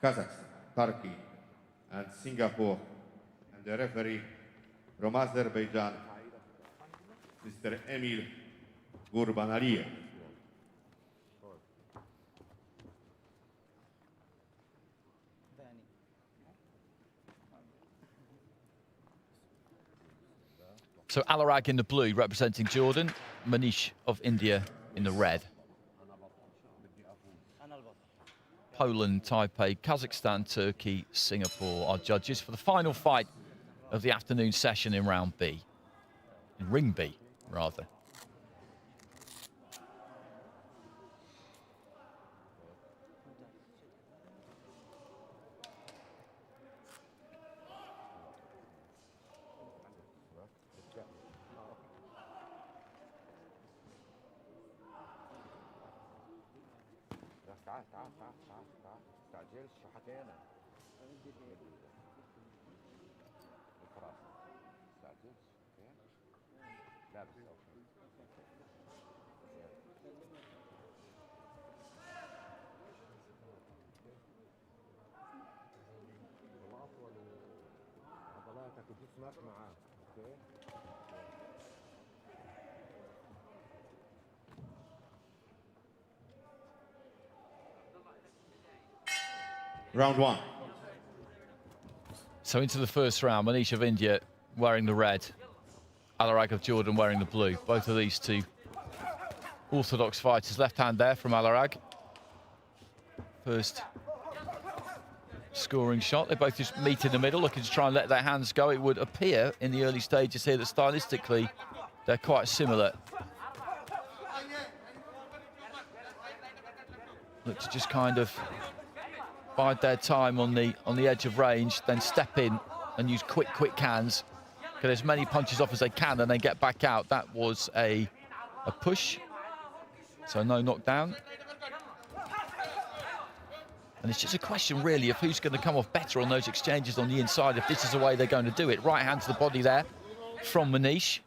Kazakhstan, Turkey, and Singapore, and the referee from Azerbaijan, Mr. Emil Gurbanaliyev. So ALAARAG in the blue representing Jordan, MANISH of India in the red. Poland, Taipei, Kazakhstan, Turkey, Singapore are judges for the final fight of the afternoon session in round B. In ring B, rather. Round one. So into the first round, MANISH of India wearing the red, ALAARAG of Jordan wearing the blue. Both of these two orthodox fighters. Left hand there from ALAARAG. First scoring shot. They both just meet in the middle, looking to try and let their hands go. It would appear in the early stages here that stylistically they're quite similar. Look to just kind of bide their time on the edge of range, then step in and use quick hands, get as many punches off as they can and then get back out. That was a push, so no knockdown. And it's just a question really of who's going to come off better on those exchanges on the inside, if this is the way they're going to do it. Right hand to the body there from MANISH.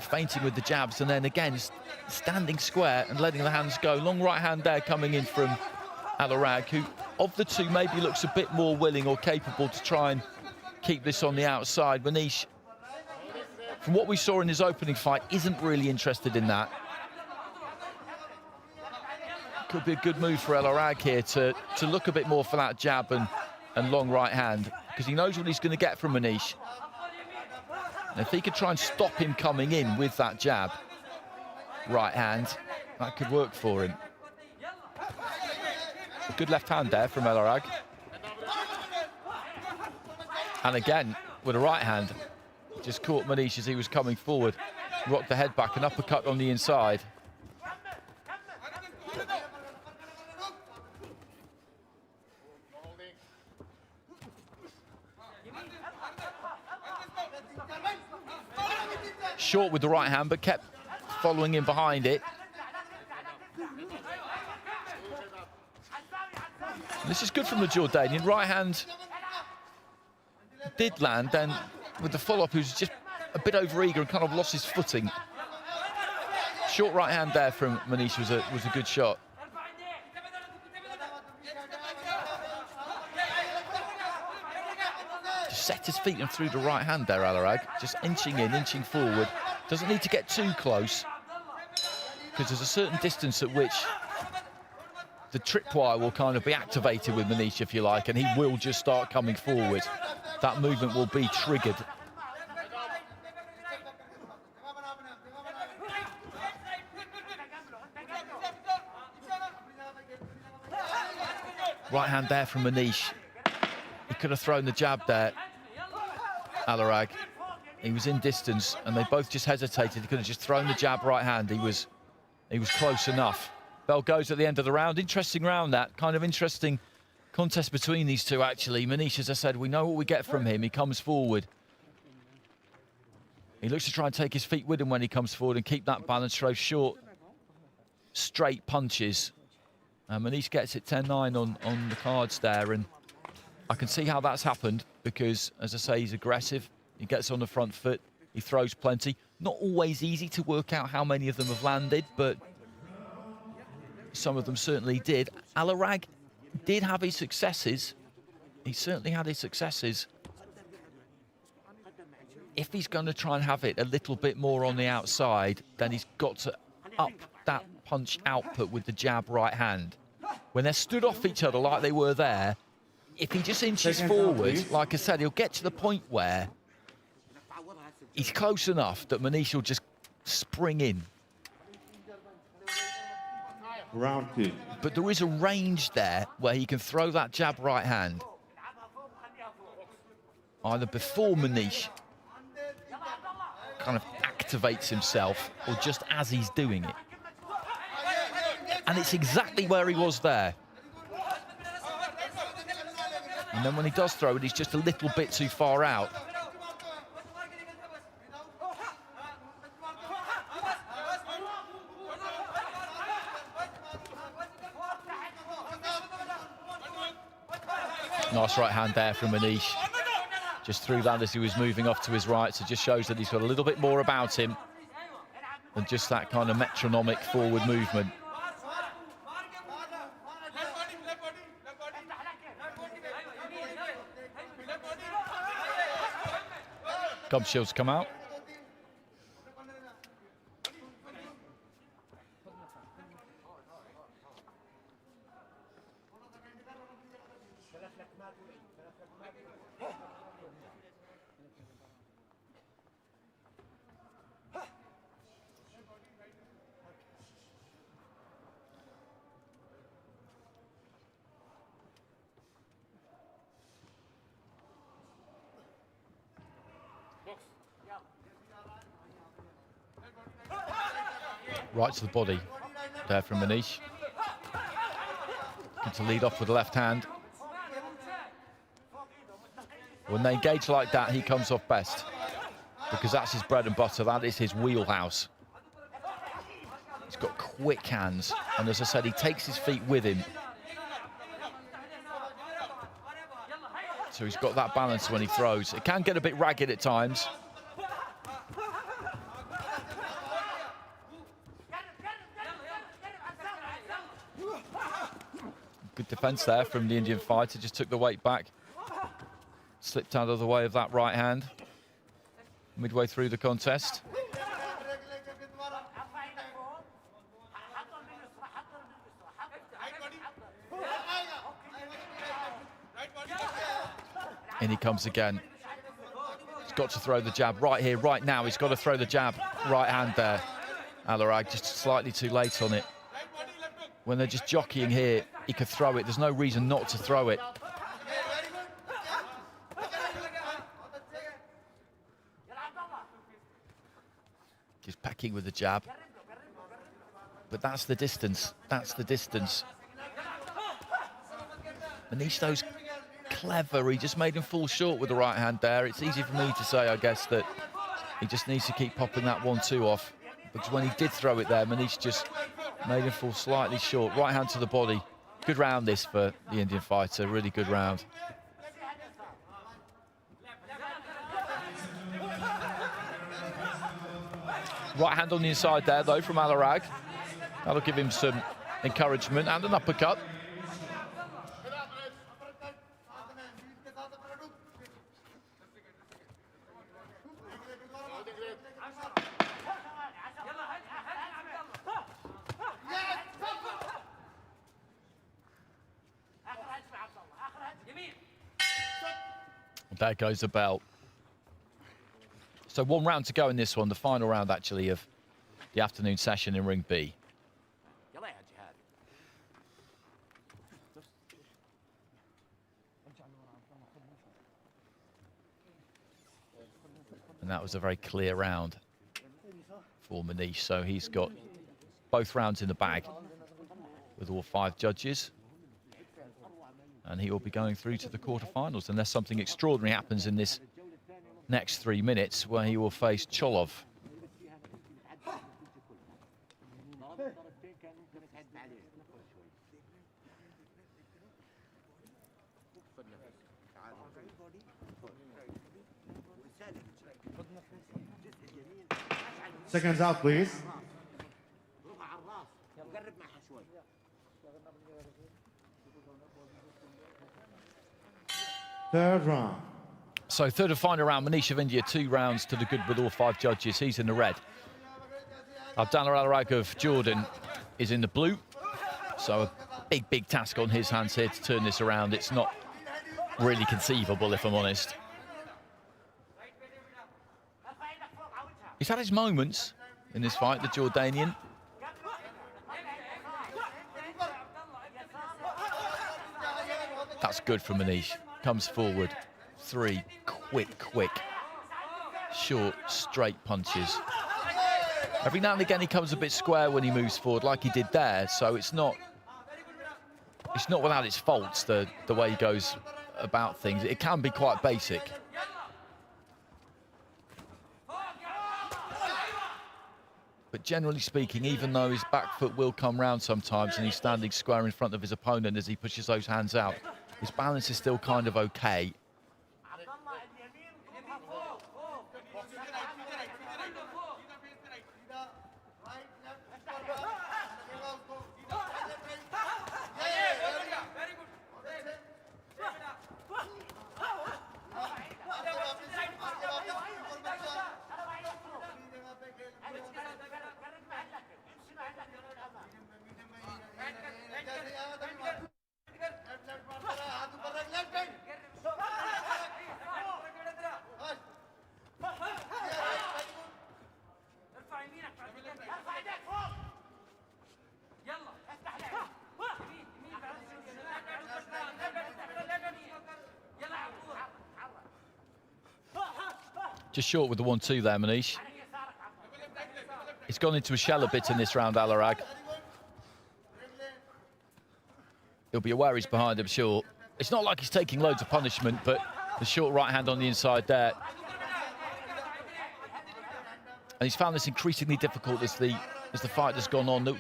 Feinting with the jabs and then again standing square and letting the hands go. Long right hand there coming in from ALAARAG, who of the two maybe looks a bit more willing or capable to try and keep this on the outside. MANISH, from what we saw in his opening fight, isn't really interested in that. Could be a good move for ALAARAG here to look a bit more for that jab and long right hand, because he knows what he's going to get from MANISH. And if he could try and stop him coming in with that jab, right hand, that could work for him. A good left hand there from ALAARAG. And again, with a right hand, just caught MANISH as he was coming forward, rocked the head back, an uppercut on the inside. Short with the right hand, but kept following in behind it. And this is good from the Jordanian. Right hand did land, then with the follow-up, who's just a bit over-eager and kind of lost his footing. Short right hand there from MANISH was a good shot. Just set his feet and through the right hand there, ALAARAG. Just inching in, inching forward. Doesn't need to get too close, because there's a certain distance at which the tripwire will kind of be activated with MANISH, if you like, and he will just start coming forward. That movement will be triggered. Right hand there from MANISH. He could have thrown the jab there, ALAARAG. He was in distance and they both just hesitated. He could have just thrown the jab right hand. He was close enough. Bell goes at the end of the round. Interesting round, that. Kind of interesting contest between these two, actually. MANISH, as I said, we know what we get from him. He comes forward. He looks to try and take his feet with him when he comes forward and keep that balance, throw short, straight punches. MANISH gets it 10-9 on the cards there, and I can see how that's happened because, as I say, he's aggressive. He gets on the front foot. He throws plenty. Not always easy to work out how many of them have landed, but Some of them certainly did. ALAARAG did have his successes. He certainly had his successes. If he's going to try and have it a little bit more on the outside, then he's got to up that punch output with the jab right hand. When they're stood off each other like they were there, if he just inches forward, like I said, he'll get to the point where he's close enough that Manish will just spring in. Round 2. But there is a range there where he can throw that jab right hand, either before Manish kind of activates himself or just as he's doing it. And it's exactly where he was there. And then when he does throw it, he's just a little bit too far out. Nice right hand there from Manish. Just threw that as he was moving off to his right, so just shows that he's got a little bit more about him than just that kind of metronomic forward movement. Gum shields come out. Right to the body there from Manish. Good to lead off with the left hand. When they engage like that, he comes off best, because that's his bread and butter. That is his wheelhouse. He's got quick hands, and as I said, he takes his feet with him. So he's got that balance when he throws. It can get a bit ragged at times. Good defense there from the Indian fighter, just took the weight back. Slipped out of the way of that right hand midway through the contest. In he comes again. He's got to throw the jab right here, right now. He's got to throw the jab right hand there. ALAARAG just slightly too late on it. When they're just jockeying here, he could throw it. There's no reason not to throw it. Just pecking with the jab. But that's the distance. That's the distance. Manish, though's clever. He just made him fall short with the right hand there. It's easy for me to say, I guess, that he just needs to keep popping that 1-2 off. Because when he did throw it there, Manish just made him fall slightly short. Right hand to the body. Good round this for the Indian fighter. Really good round. Right hand on the inside there, though, from ALAARAG. That'll give him some encouragement and an uppercut. There goes the bell. So 1 round to go in this one, the final round actually of the afternoon session in Ring B. And that was a very clear round for Manish. So he's got both rounds in the bag with all 5 judges. And he will be going through to the quarterfinals unless something extraordinary happens in this next 3 minutes, where he will face Cholov. Seconds out, please. Third round. So third and final round, Manish of India, 2 rounds to the good with all 5 judges. He's in the red. Abdallah ALAARAG of Jordan is in the blue. So a big task on his hands here to turn this around. It's not really conceivable, if I'm honest. He's had his moments in this fight, the Jordanian. That's good from Manish. Comes forward. 3 quick, short, straight punches. Every now and again he comes a bit square when he moves forward, like he did there. So it's not without its faults, the way he goes about things. It can be quite basic. But generally speaking, even though his back foot will come round sometimes and he's standing square in front of his opponent as he pushes those hands out, his balance is still kind of okay. Just short with the 1-2 there, Manish. He's gone into a shell a bit in this round, ALAARAG. He'll be aware he's behind him, sure. It's not like he's taking loads of punishment, but the short right hand on the inside there. And he's found this increasingly difficult as the fight has gone on. There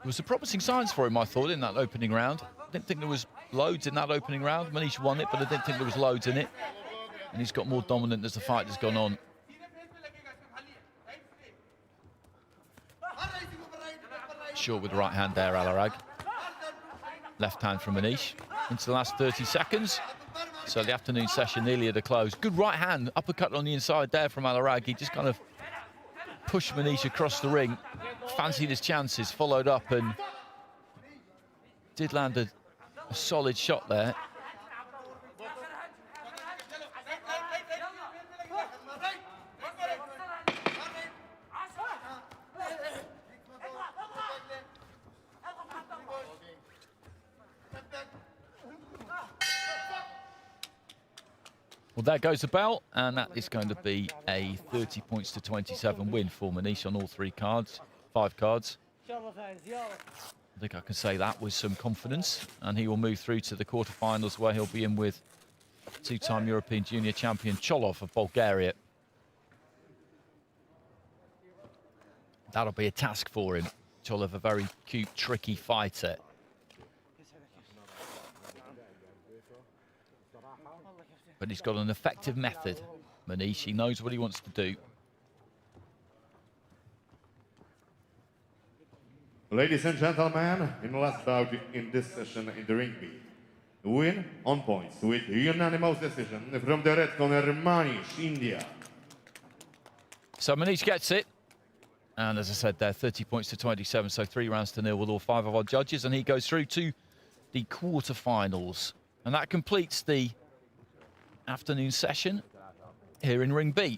was some promising signs for him, I thought, in that opening round. I didn't think there was loads in that opening round. Manish won it, but I didn't think there was loads in it. And he's got more dominant as the fight has gone on. Short with the right hand there, ALAARAG. Left hand from Manish. Into the last 30 seconds. So the afternoon session nearly at a close. Good right hand, uppercut on the inside there from ALAARAG. He just kind of pushed Manish across the ring. Fancied his chances, followed up and did land a solid shot there. Well, there goes the bell, and that is going to be a 30 points to 27 win for Manish on all 5 cards. I think I can say that with some confidence, and he will move through to the quarterfinals where he'll be in with 2-time European Junior Champion Cholov of Bulgaria. That'll be a task for him. Cholov, a very cute, tricky fighter. But he's got an effective method, Manish. He knows what he wants to do. Ladies and gentlemen, in the last bout in this session in the ring B, win on points with unanimous decision from the red corner, Manish, India. So Manish gets it. And as I said there, 30 points to 27, so 3 rounds to 0 with all 5 of our judges. And he goes through to the quarterfinals. And that completes the afternoon session here in Ring B.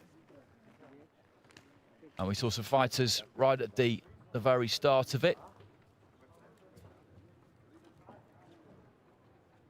And we saw some fighters right at the very start of it.